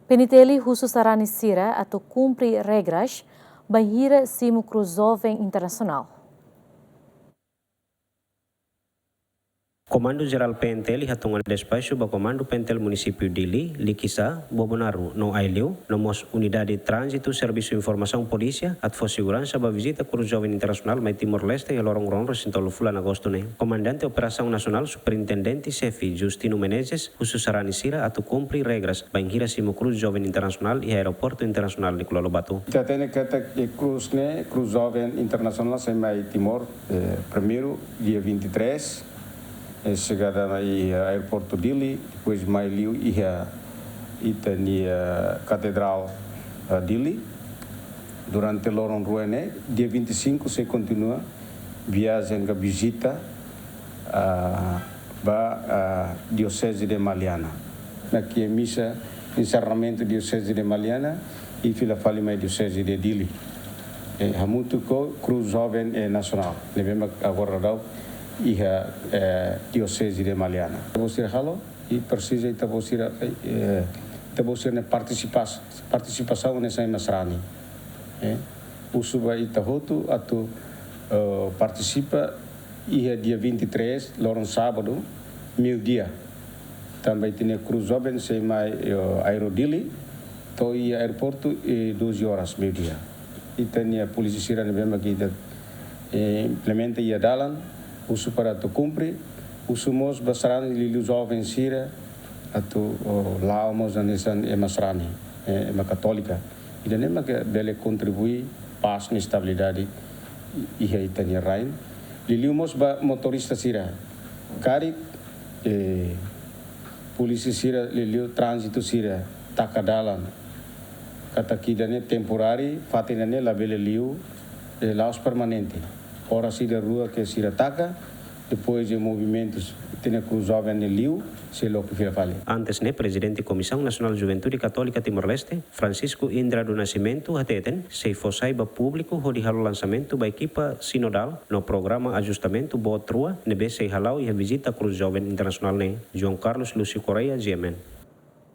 Peniteli khusus Arani Sira atau cumprir regras banhira Simo Cruz Jovem Internacional. Comando Geral PNTL hatungan despacho ba Comando PNTL Município Dili, Likisa, Bobonaru, no Aileu, nomos Unidade de Trânsito, Serviço de Informação Polícia, atfo segurança ba visita Cruz Jovem Internacional mai Timor-Leste e Lorong-Ron resintolo fulan agosto ne. Comandante Operação Nacional Superintendente Chefe Justino Menezes, khusus Arani Sira atau cumprir regras banhira Simo Cruz Jovem Internacional e Aeroporto Internacional de Kuala Batu. Tene kata Cruz Jovem Internacional sem mai Timor, primeiro dia 23. Chegada aí ao aeroporto Dili, depois mais liu e a Catedral Dili. Durante Lorong Ruene, dia 25 se continua viagem que visita a Diocese de Maliana. Aqui é missa encerramento da Diocese de Maliana e fila fali mais Diocese de Dili. Hamutu ko Cruz Jovem Nacional. Levemos agora e a Diocese de Maliana. Você halo e precisa de você participação nessa Masrani. O suba itahotu atu participa e dia 23, lorong sábado, meio-dia. Também tem Cruz Jovem sem mais Aerodili, to e aeroporto e 12 horas meio-dia. E tem a polícia sirana mesmo que implementa e adalan uso para tu cumprir, uso mos basarani lilu jovem sira atu laomos anesan emasrani ema católica e dan ema que dele contribui paz e estabilidade e itania rain lilu mos ba motorista sira cari polícia sira lilu trânsito sira takadalan kata kidane temporário fatinane labele liu laos permanente. Ora sira rua que sira ataca, depois de movimentos tem Cruz Jovem de Liu, se lo que fale. Antes ne presidente Comissão Nacional Juventude Católica Timor-Leste, Francisco Indra do Nascimento hateten, se fossai ba público hodi halo lançamento ba equipa sinodal no programa ajustamento boa trua, nebe se halau e visita Cruz Jovem Internacional ne. João Carlos Lúcio Correia, GMN.